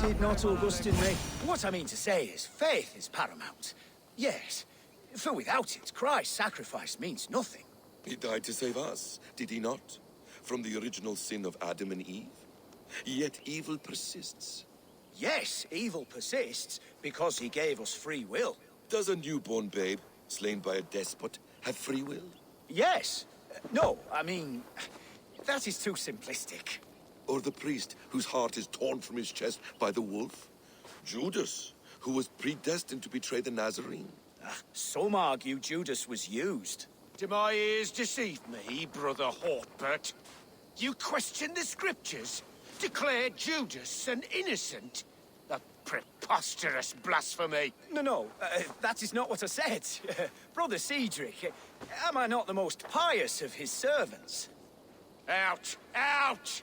Did not Augustine make... What I mean to say is, faith is paramount. Yes, for without it, Christ's sacrifice means nothing. He died to save us, did he not? From the original sin of Adam and Eve? Yet evil persists. Yes, evil persists, because he gave us free will. Does a newborn babe, slain by a despot, have free will? Yes. No, I mean, that is too simplistic. Or the priest, whose heart is torn from his chest by the wolf? Judas, who was predestined to betray the Nazarene? Some argue Judas was used. Do my ears deceive me, Brother Hortbert? You question the scriptures? Declare Judas an innocent? A preposterous blasphemy! No, that is not what I said. Brother Cedric, am I not the most pious of his servants? Out! Out!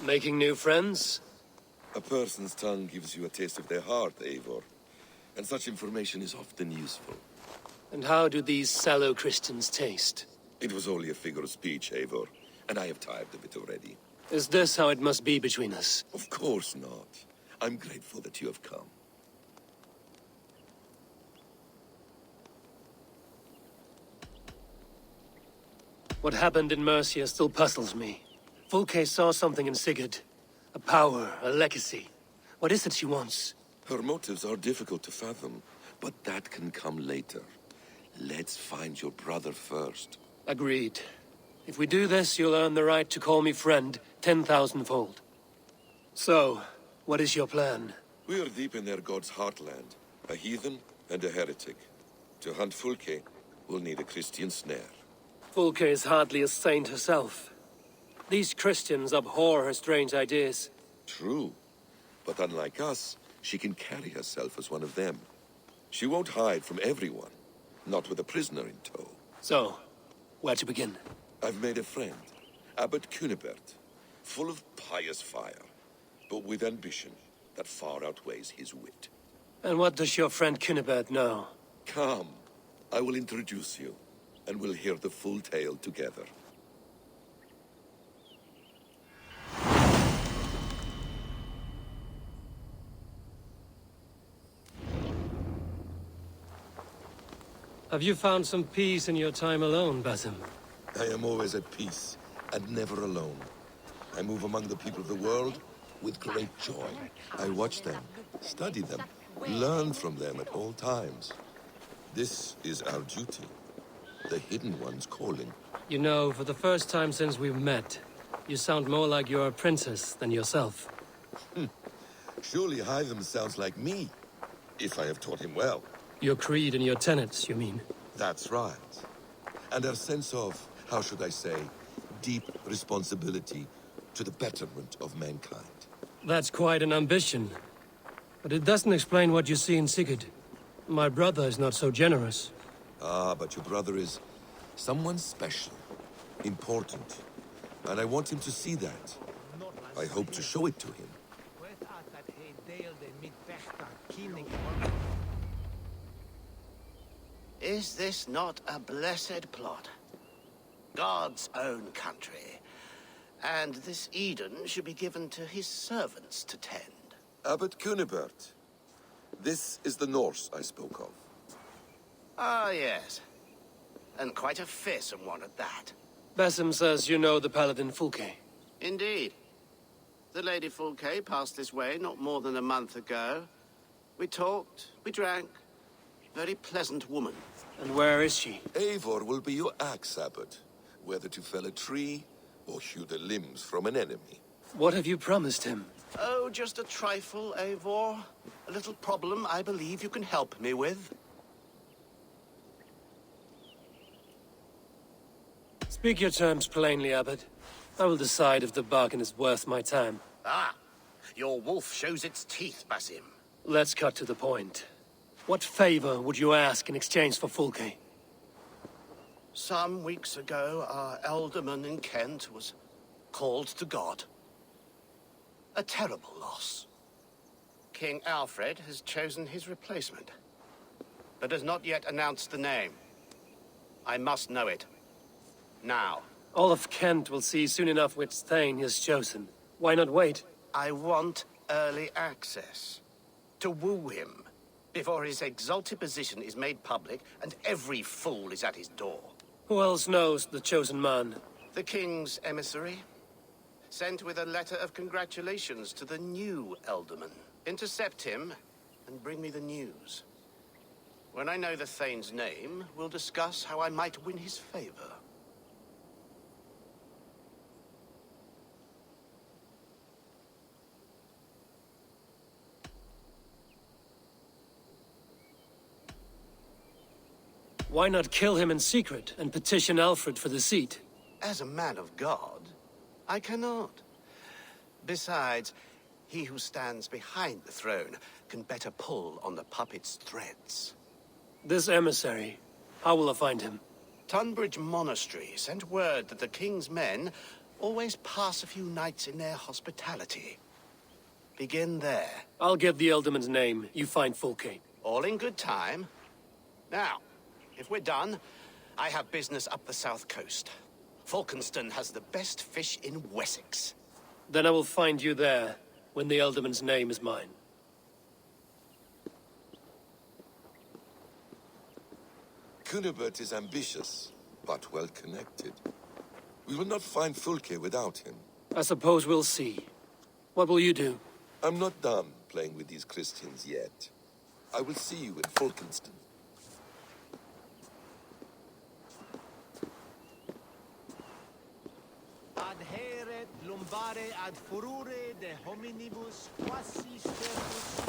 Making new friends? A person's tongue gives you a taste of their heart, Eivor. And such information is often useful. And how do these sallow Christians taste? It was only a figure of speech, Eivor, and I have tired of it already. Is this how it must be between us? Of course not. I'm grateful that you have come. What happened in Mercia still puzzles me. Fulke saw something in Sigurd. A power, a legacy. What is it she wants? Her motives are difficult to fathom, but that can come later. Let's find your brother first. Agreed. If we do this, you'll earn the right to call me friend 10,000-fold. So, what is your plan? We are deep in their god's heartland. A heathen and a heretic. To hunt Fulke, we'll need a Christian snare. Fulke is hardly a saint herself. These Christians abhor her strange ideas. True. But unlike us, she can carry herself as one of them. She won't hide from everyone. Not with a prisoner in tow. So, where to begin? I've made a friend, Abbot Cunibert, full of pious fire, but with ambition that far outweighs his wit. And what does your friend Cunibert know? Come, I will introduce you, and we'll hear the full tale together. Have you found some peace in your time alone, Basim? I am always at peace, and never alone. I move among the people of the world with great joy. I watch them, study them, learn from them at all times. This is our duty, the Hidden One's calling. You know, for the first time since we've met, you sound more like you're a princess than yourself. Surely Hytham sounds like me, if I have taught him well. Your creed and your tenets, you mean? That's right. And our sense of, how should I say, deep responsibility to the betterment of mankind. That's quite an ambition. But it doesn't explain what you see in Sigurd. My brother is not so generous. Ah, but your brother is someone special, important. And I want him to see that. I hope to show it to him. Is this not a blessed plot? God's own country. And this Eden should be given to his servants to tend. Abbot Cunibert. This is the Norse I spoke of. Ah, yes. And quite a fearsome one at that. Basim says you know the paladin Fulke. Indeed. The Lady Fulke passed this way not more than a month ago. We talked, we drank. Very pleasant woman. And where is she? Eivor will be your axe, Abbot. Whether to fell a tree or hew the limbs from an enemy. What have you promised him? Oh, just a trifle, Eivor. A little problem I believe you can help me with. Speak your terms plainly, Abbot. I will decide if the bargain is worth my time. Ah, your wolf shows its teeth, Basim. Let's cut to the point. What favor would you ask in exchange for Fulke? Some weeks ago, our alderman in Kent was called to God. A terrible loss. King Alfred has chosen his replacement, but has not yet announced the name. I must know it. Now. All of Kent will see soon enough which Thane he has chosen. Why not wait? I want early access. To woo him, before his exalted position is made public and every fool is at his door. Who else knows the chosen man? The king's emissary, sent with a letter of congratulations to the new Elderman. Intercept him and bring me the news. When I know the Thane's name, we'll discuss how I might win his favor. Why not kill him in secret and petition Alfred for the seat? As a man of God, I cannot. Besides, he who stands behind the throne can better pull on the puppet's threads. This emissary, how will I find him? Tunbridge Monastery sent word that the king's men always pass a few nights in their hospitality. Begin there. I'll get the Elderman's name, you find Fulke. All in good time. Now, if we're done, I have business up the south coast. Falkenston has the best fish in Wessex. Then I will find you there, when the Elderman's name is mine. Cunibert is ambitious, but well-connected. We will not find Fulke without him. I suppose we'll see. What will you do? I'm not done playing with these Christians yet. I will see you in Falkenston. Adheret lumbare ad furore de hominibus quasi sterus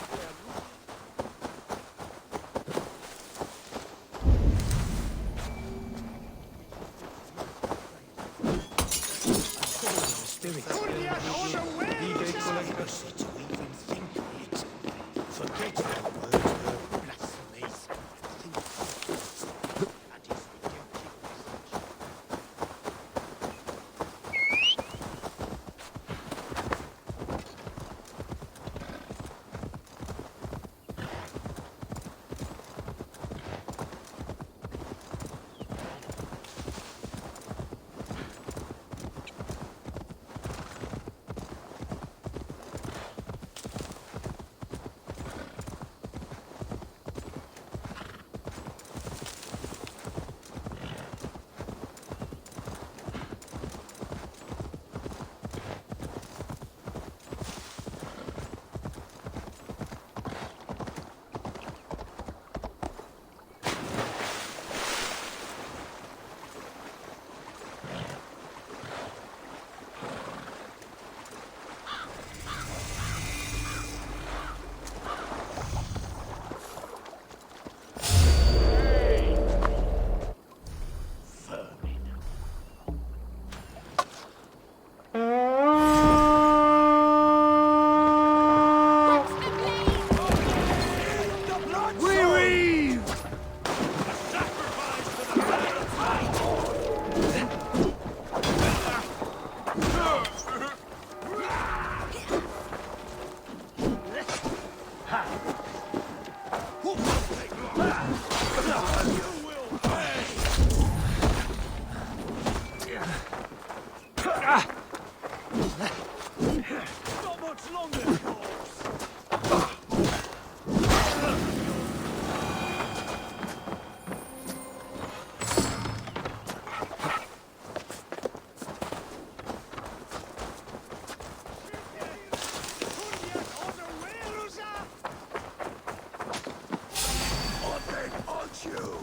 super.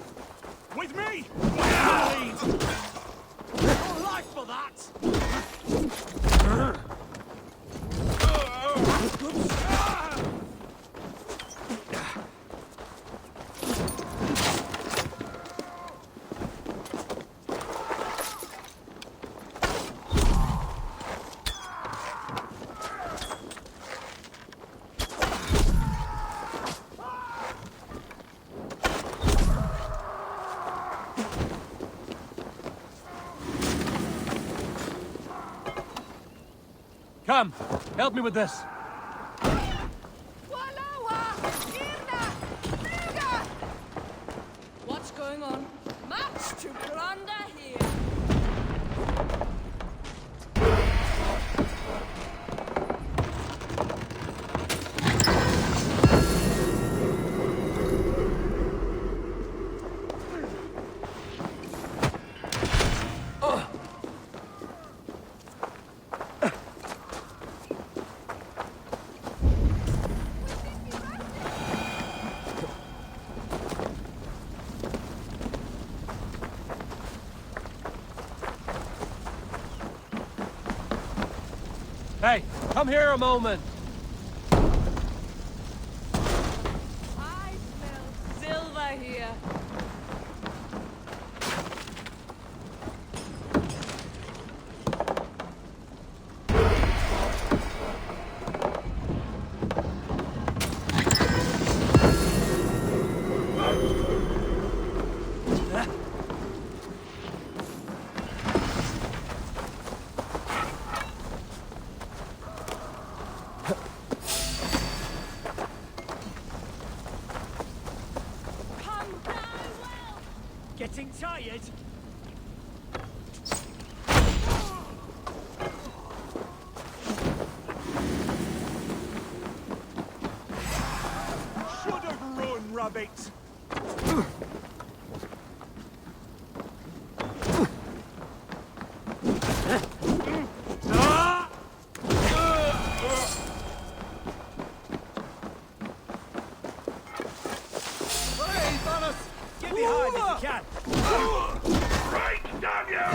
With me! Your life for that! Come, help me with this. What's going on? Much too plunder here. Hey, come here a moment. I smell silver here. Getting tired? Should have run, rabbit! Hey, Thanos! Get behind if you can! Right, damn you!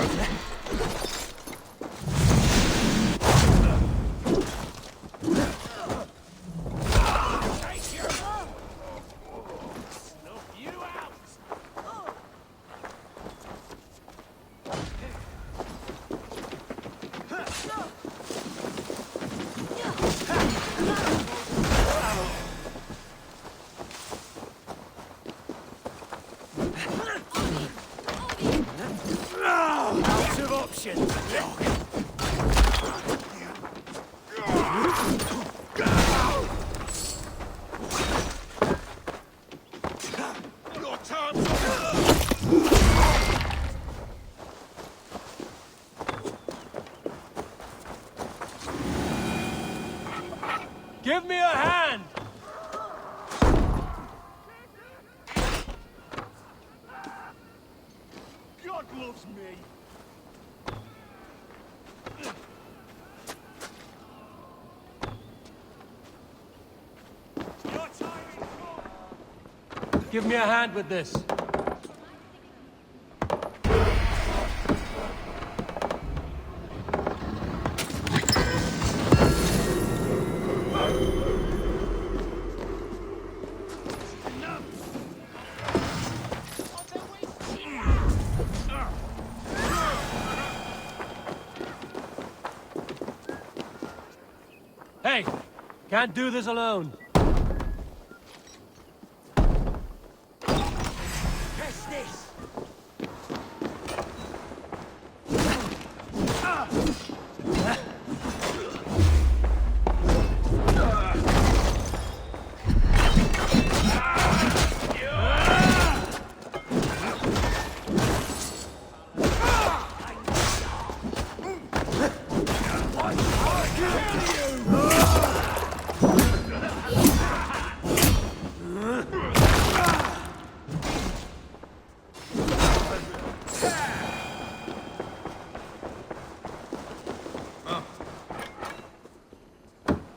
Snuff you out! Out of options. Your time's up! Give me a hand! God loves me! Your time is come! Give me a hand with this. Hey, can't do this alone. Press this!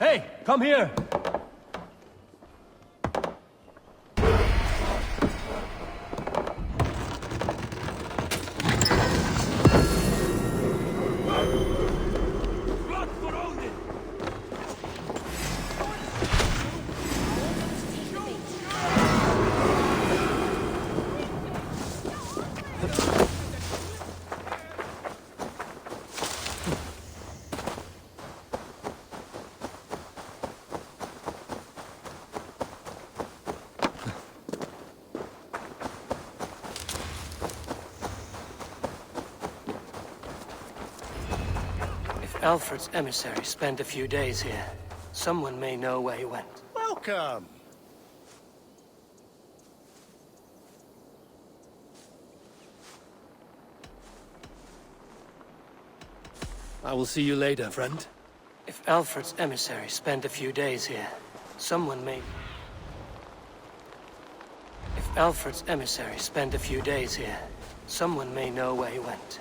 Hey, come here. Blood for Odin! If Alfred's emissaries spend a few days here, someone may know where he went. Welcome! I will see you later, friend. If Alfred's emissaries spend a few days here, someone may... If Alfred's emissaries spend a few days here, someone may know where he went.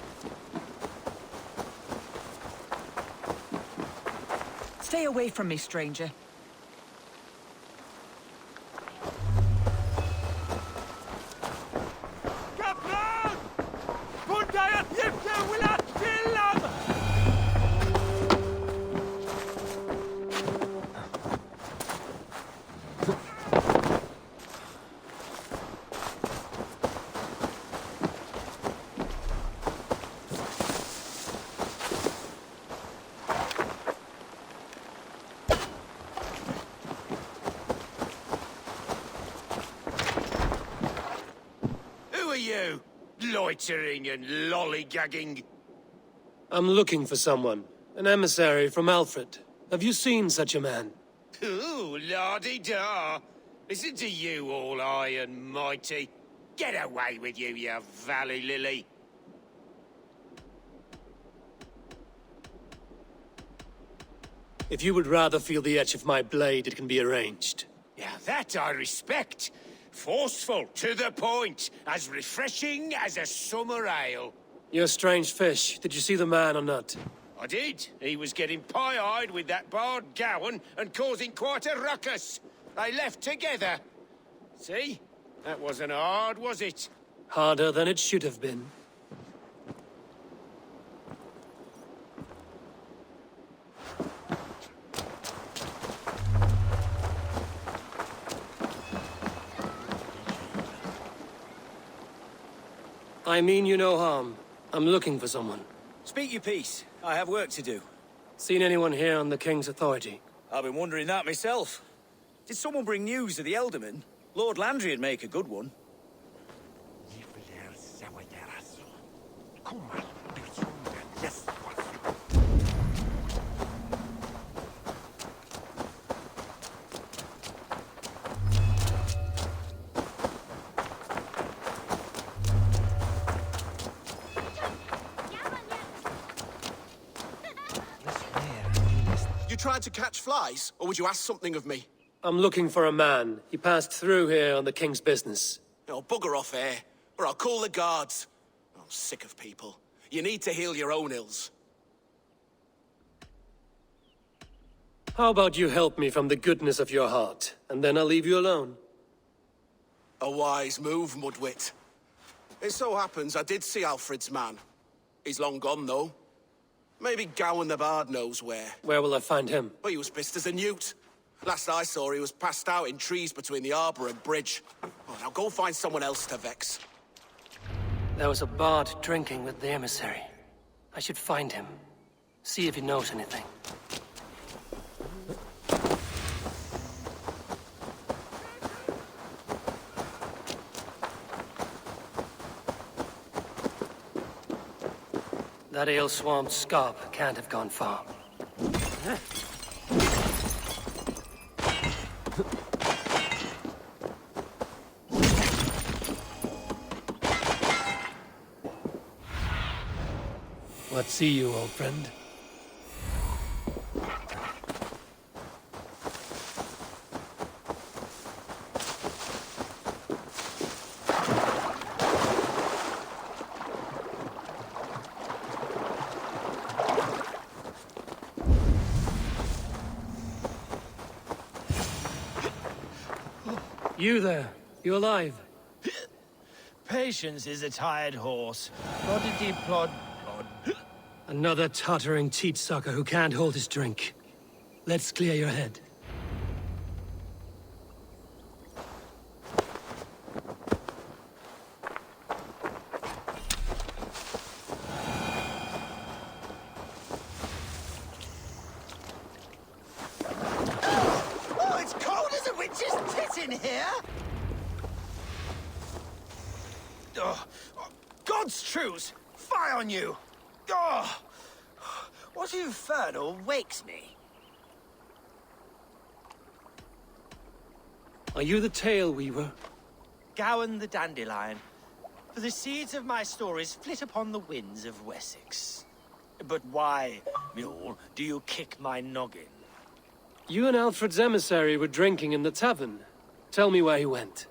Stay away from me, stranger. Kaplan! Bundajat jibte wilat tillam! loitering and lollygagging. I'm looking for someone. An emissary from Alfred. Have you seen such a man? Ooh, la-di-da. Listen to you, all high and mighty. Get away with you, you valley lily. If you would rather feel the edge of my blade, it can be arranged. Yeah, that I respect. Forceful, to the point, as refreshing as a summer ale. You're a strange fish. Did you see the man or not? I did. He was getting pie-eyed with that bard Gowan and causing quite a ruckus. They left together. See? That wasn't hard, was it? Harder than it should have been. I mean you no harm. I'm looking for someone. Speak your piece. I have work to do. Seen anyone here on the King's authority? I've been wondering that myself. Did someone bring news of the Elderman? Lord Landry'd make a good one. You tried to catch flies, or would you ask something of me? I'm looking for a man. He passed through here on the King's business. Oh, bugger off here, or I'll call the guards. Oh, sick of people. You need to heal your own ills. How about you help me from the goodness of your heart, and then I'll leave you alone? A wise move, Mudwit. It so happens I did see Alfred's man. He's long gone, though. Maybe Gowan the Bard knows where. Where will I find him? But he was pissed as a newt. Last I saw, he was passed out in trees between the arbor and bridge. Oh, now go find someone else to vex. There was a bard drinking with the emissary. I should find him. See if he knows anything. That ale-swamped scarp can't have gone far. What see you, old friend? You there. You alive? Patience is a tired horse. Ploddity plod plod. Another tottering teat-sucker who can't hold his drink. Let's clear your head. Oh, it's cold as a witch's tit in here! Oh, God's truce! Fie on you! Oh, What infernal wakes me? Are you the tale weaver? Gowan the Dandelion. For the seeds of my stories flit upon the winds of Wessex. But why, mule, do you kick my noggin? You and Alfred's emissary were drinking in the tavern. Tell me where he went.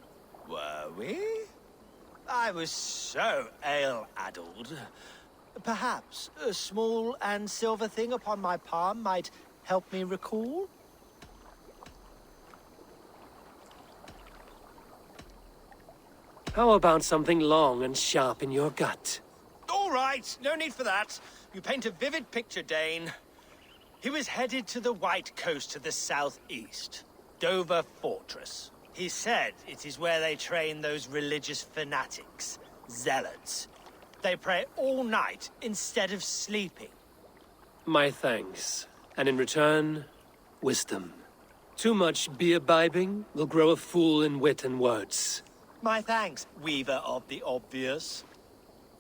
Were we? I was so ale-addled. Perhaps a small and silver thing upon my palm might help me recall? How about something long and sharp in your gut? All right, no need for that. You paint a vivid picture, Dane. He was headed to the White Coast to the southeast, Dover Fortress. He said it is where they train those religious fanatics, zealots. They pray all night instead of sleeping. My thanks. And in return, wisdom. Too much beer-bibbing will grow a fool in wit and words. My thanks, weaver of the obvious.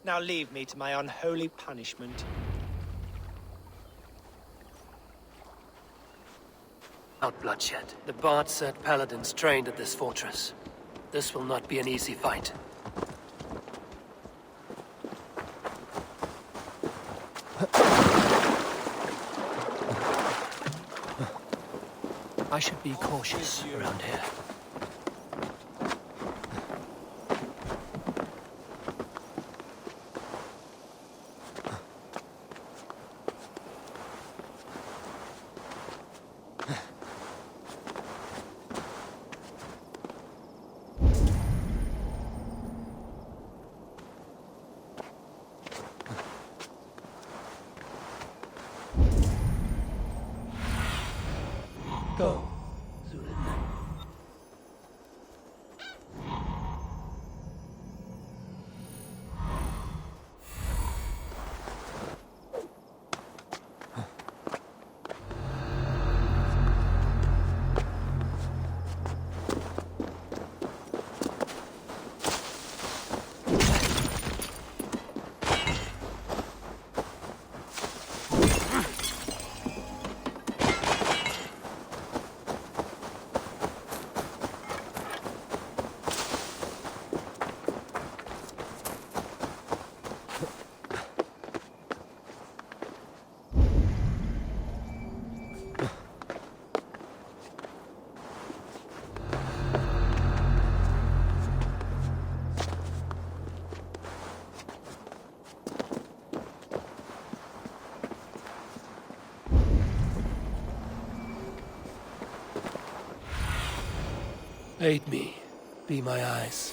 Now leave me to my unholy punishment. Without bloodshed. The Bard said paladins trained at this fortress. This will not be an easy fight. I should be cautious around here. Go. Aid me. Be my eyes.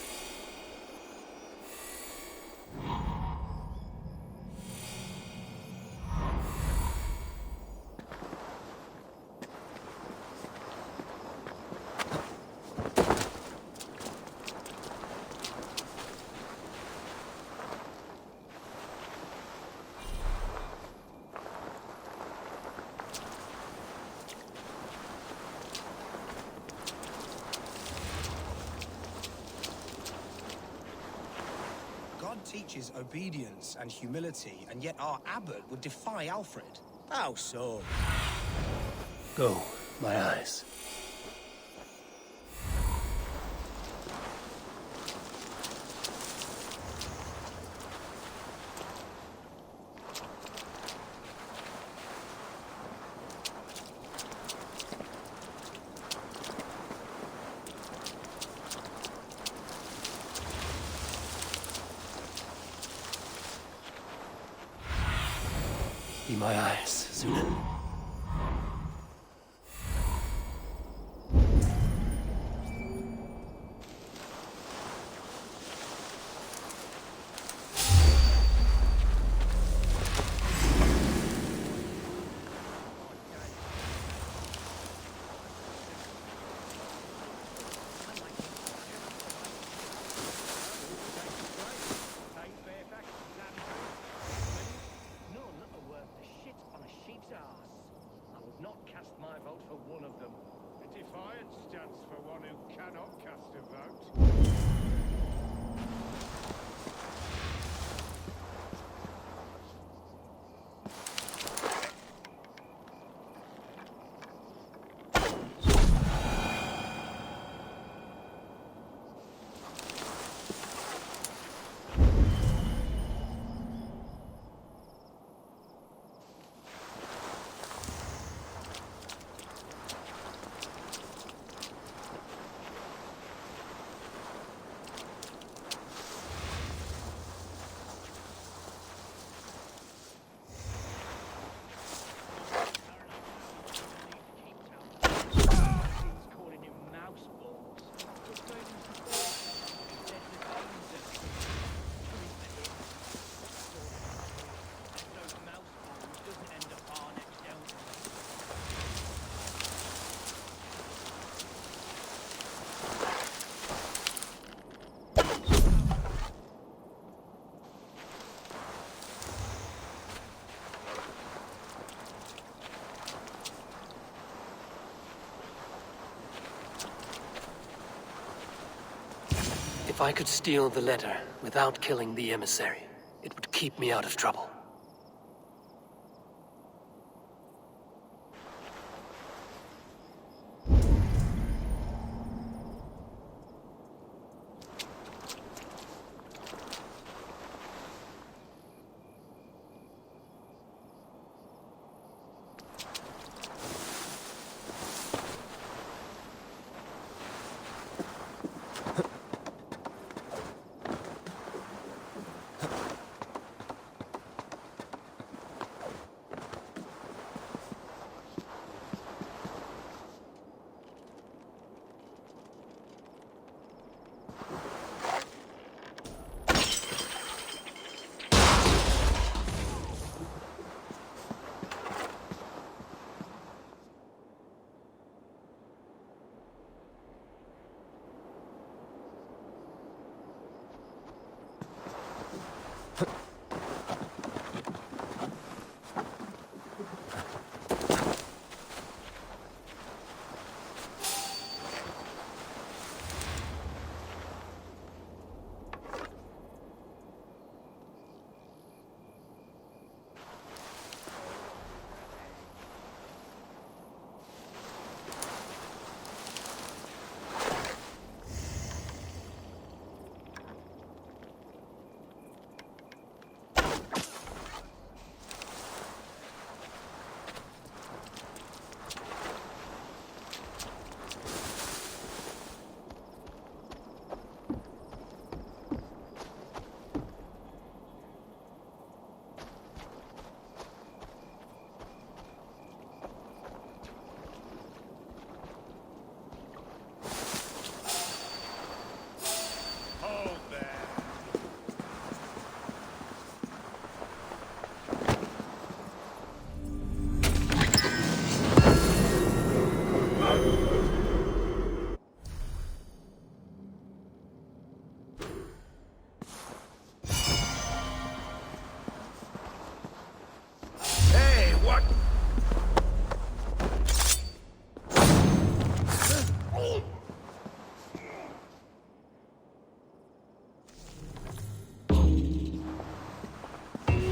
God teaches obedience and humility, and yet our abbot would defy Alfred. How so? Go, my eyes. Be my eyes, Zunan. Defiance stands for one who cannot cast a vote. If I could steal the letter without killing the emissary, keep me out of trouble.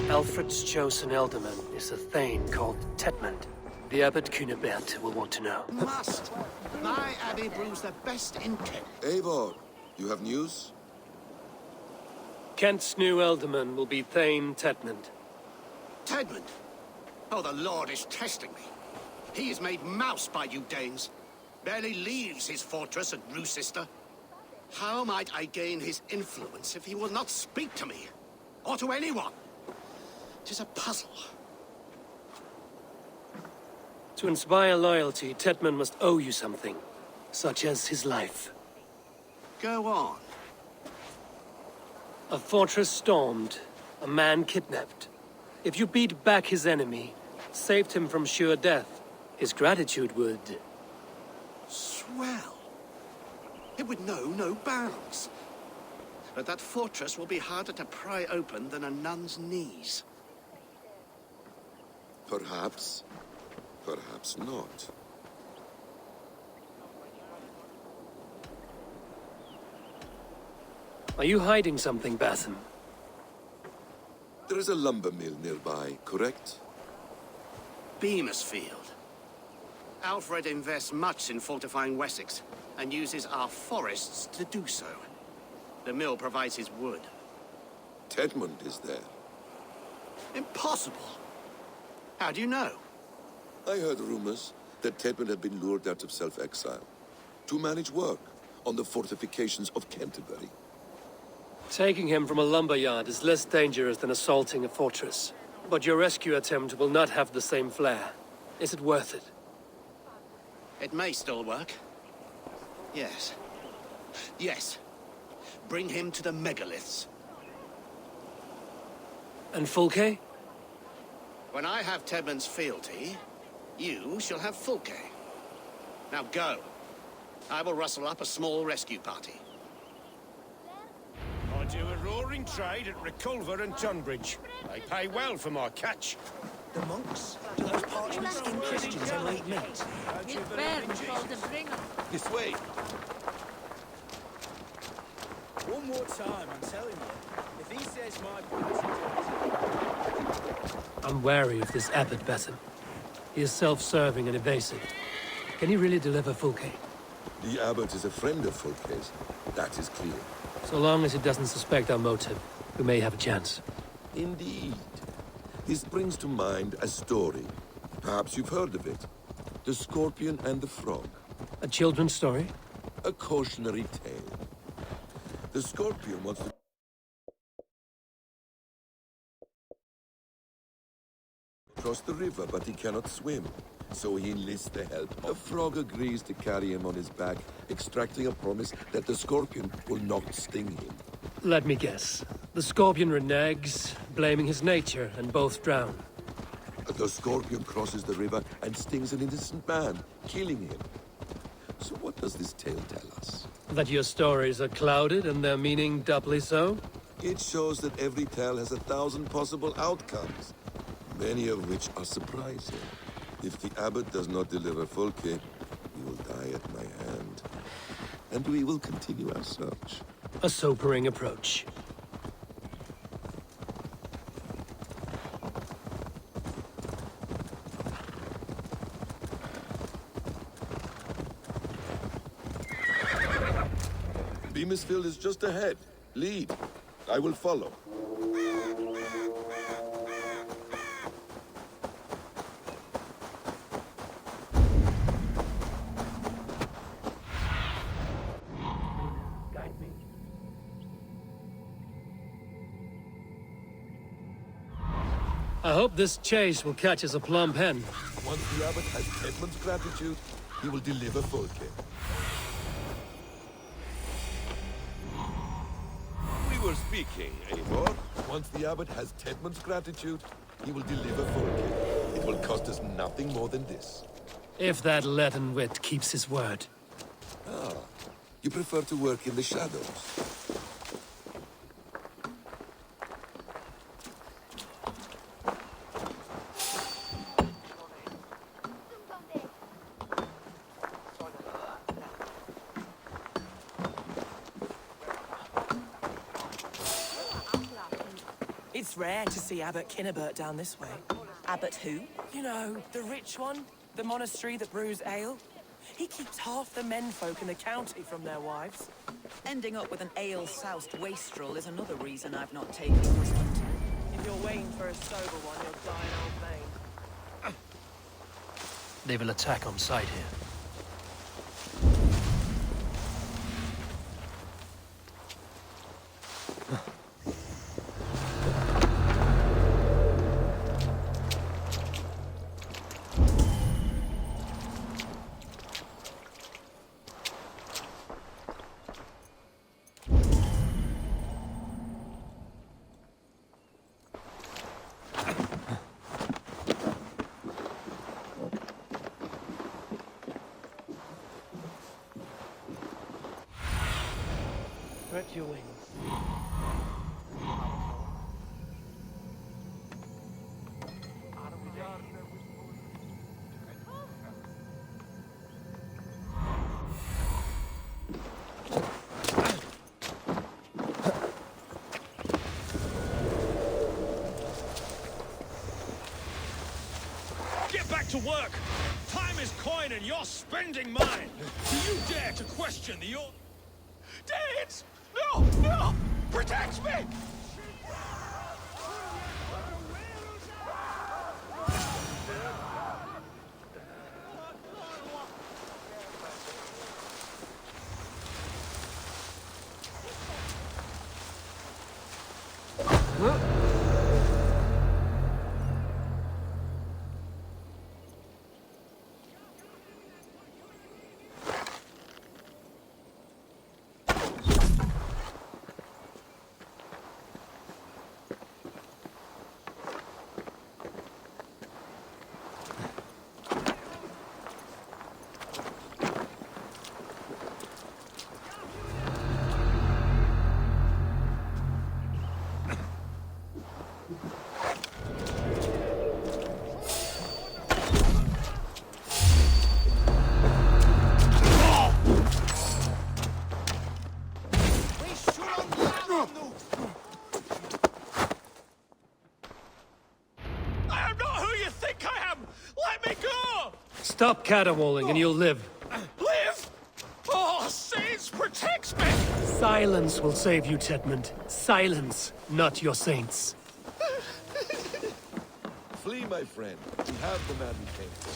Alfred's chosen ealdorman is a thane called Tedmund. The Abbot Cunibert will want to know. Must. My abbey brews the best in Kent. Eivor, you have news? Kent's new ealdorman will be Thane Tedmund. Tedmund? Oh, the Lord is testing me. He is made mouse by you Danes. Barely leaves his fortress at Roosister. How might I gain his influence if he will not speak to me? Or to anyone? 'Tis a puzzle. To inspire loyalty, Tedmund must owe you something, such as his life. Go on. A fortress stormed, a man kidnapped. If you beat back his enemy, saved him from sure death, his gratitude would... Swell. It would know no bounds. But that fortress will be harder to pry open than a nun's knees. Perhaps. Perhaps not. Are you hiding something, Batham? There is a lumber mill nearby, correct? Beamersfield. Alfred invests much in fortifying Wessex, and uses our forests to do so. The mill provides his wood. Tedmund is there. Impossible! How do you know? I heard rumors that Tedmund had been lured out of self-exile to manage work on the fortifications of Canterbury. Taking him from a lumberyard is less dangerous than assaulting a fortress. But your rescue attempt will not have the same flair. Is it worth it? It may still work. Yes. Yes. Bring him to the megaliths. And Fulke? When I have Tedmund's fealty, you shall have Fulke. Now go. I will rustle up a small rescue party. I do a roaring trade at Reculver and Tunbridge. They pay well for my catch. The monks? Do those parchment-skinned Christians ever eat meat? It's bad called the bringer. This way. One more time, I'm telling you. If he says my price, I'm wary of this Abbot Bethan. He is self-serving and evasive. Can he really deliver Fulke? The abbot is a friend of Fulke's. That is clear. So long as he doesn't suspect our motive, we may have a chance. Indeed. This brings to mind a story. Perhaps you've heard of it. The Scorpion and the Frog. A children's story? A cautionary tale. The Scorpion wants to cross the river, but he cannot swim. So he enlists the help. The Frog agrees to carry him on his back, extracting a promise that the Scorpion will not sting him. Let me guess. The Scorpion reneges, blaming his nature, and both drown. The Scorpion crosses the river and stings an innocent man, killing him. So what does this tale tell us? That your stories are clouded and their meaning doubly so? It shows that every tale has 1,000 possible outcomes, many of which are surprising. If the abbot does not deliver Fulke, he will die at my hand. And we will continue our search. A sobering approach. Beamisfield is just ahead. Lead. I will follow. I hope this chase will catch us a plump hen. Once the abbot has Tedmund's gratitude, he will deliver Fulke. We were speaking, Eivor. Once the abbot has Tedmund's gratitude, he will deliver Fulke. It will cost us nothing more than this. If that leaden wit keeps his word. Ah, you prefer to work in the shadows. It's rare to see Abbot Kinnebert down this way. Abbot who? You know, the rich one. The monastery that brews ale. He keeps half the menfolk in the county from their wives. Ending up with an ale-soused wastrel is another reason I've not taken to hunting. If you're waiting for a sober one, you'll die in old vain. They will attack on sight here. Spread your wings. Get back to work! Time is coin and you're spending mine! Do you dare to question the order? Danes! No! No! Protect me! Let me go! Stop caterwauling and you'll live. Live! Oh, saints, protect me! Silence will save you, Tedmund. Silence, not your saints. Flee, my friend. We have the man we came for.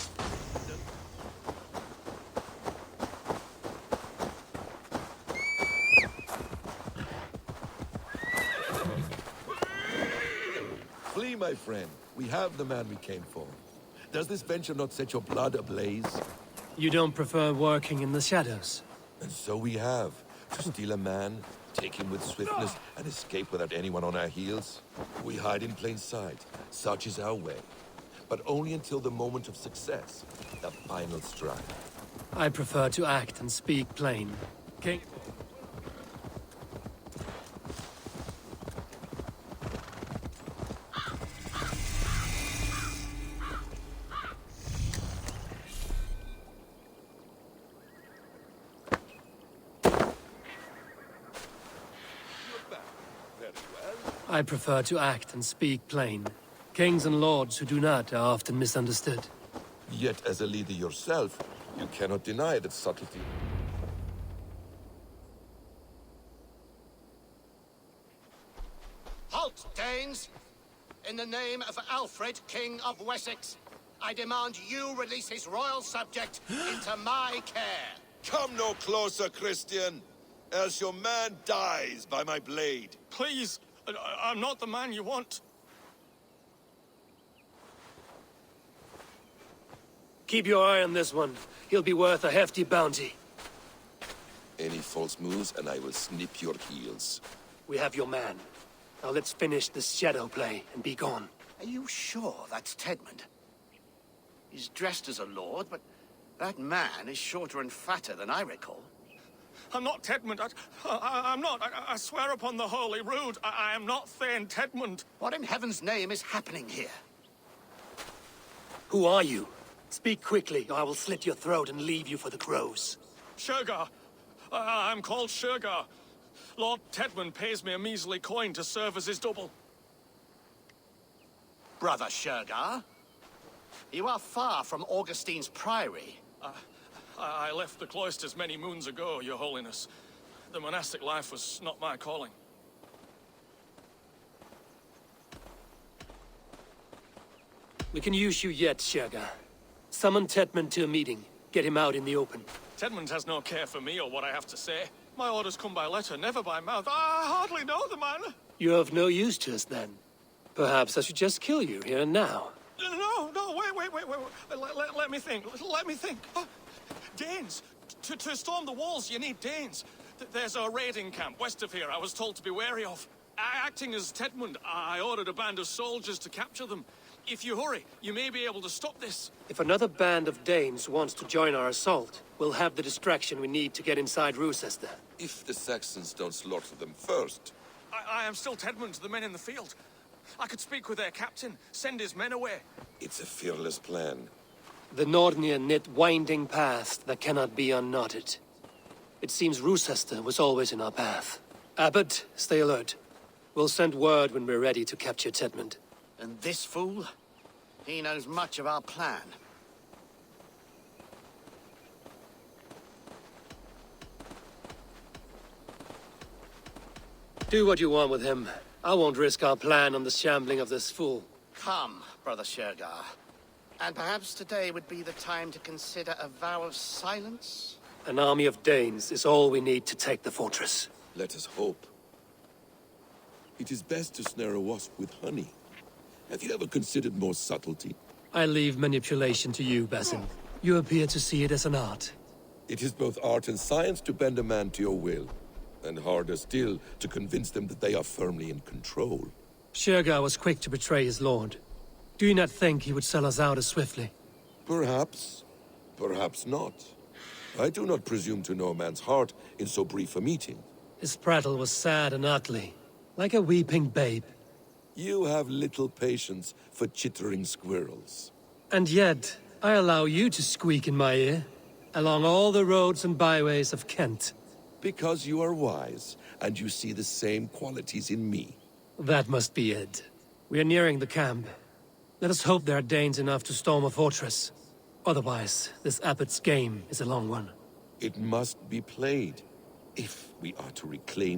Flee, my friend. We have the man we came for. Does this venture not set your blood ablaze? You don't prefer working in the shadows? And so we have. To steal a man, take him with swiftness, and escape without anyone on our heels. We hide in plain sight. Such is our way. But only until the moment of success. The final strike. I prefer to act and speak plain. King... I prefer to act and speak plain. Kings and lords who do not are often misunderstood. Yet, as a leader yourself, you cannot deny that subtlety. Halt, Danes! In the name of Alfred, King of Wessex, I demand you release his royal subject into my care. Come no closer, Christian, else your man dies by my blade. Please, I'm not the man you want. Keep your eye on this one. He'll be worth a hefty bounty. Any false moves, and I will snip your heels. We have your man. Now let's finish this shadow play and be gone. Are you sure that's Tedmund? He's dressed as a lord, but that man is shorter and fatter than I recall. I'm not Tedmund. I'm not. I swear upon the Holy Rood, I am not Thane Tedmund. What in heaven's name is happening here? Who are you? Speak quickly, or I will slit your throat and leave you for the crows. Shergar. I'm called Shergar. Lord Tedmund pays me a measly coin to serve as his double. Brother Shergar? You are far from Augustine's priory. I left the cloisters many moons ago, Your Holiness. The monastic life was not my calling. We can use you yet, Shergar. Summon Tedmund to a meeting. Get him out in the open. Tedmund has no care for me or what I have to say. My orders come by letter, never by mouth. I hardly know the man. You're of no use to us, then. Perhaps I should just kill you here and now. No, wait. Let me think. Let me think. Danes. To storm the walls, you need Danes. There's a raiding camp west of here I was told to be wary of. Acting as Tedmund, I ordered a band of soldiers to capture them. If you hurry, you may be able to stop this. If another band of Danes wants to join our assault, we'll have the distraction we need to get inside Rochester. If the Saxons don't slaughter them first. I am still Tedmund to the men in the field. I could speak with their captain, send his men away. It's a fearless plan. The Nordnir knit winding paths that cannot be unknotted. It seems Rochester was always in our path. Abbot, stay alert. We'll send word when we're ready to capture Tedmund. And this fool? He knows much of our plan. Do what you want with him. I won't risk our plan on the shambling of this fool. Come, Brother Shergar. And perhaps today would be the time to consider a vow of silence? An army of Danes is all we need to take the fortress. Let us hope. It is best to snare a wasp with honey. Have you ever considered more subtlety? I leave manipulation to you, Basim. You appear to see it as an art. It is both art and science to bend a man to your will. And harder still, to convince them that they are firmly in control. Shergar was quick to betray his lord. Do you not think he would sell us out as swiftly? Perhaps. Perhaps not. I do not presume to know a man's heart in so brief a meeting. His prattle was sad and ugly, like a weeping babe. You have little patience for chittering squirrels. And yet, I allow you to squeak in my ear, along all the roads and byways of Kent. Because you are wise, and you see the same qualities in me. That must be it. We are nearing the camp. Let us hope there are Danes enough to storm a fortress. Otherwise, this abbot's game is a long one. It must be played if we are to reclaim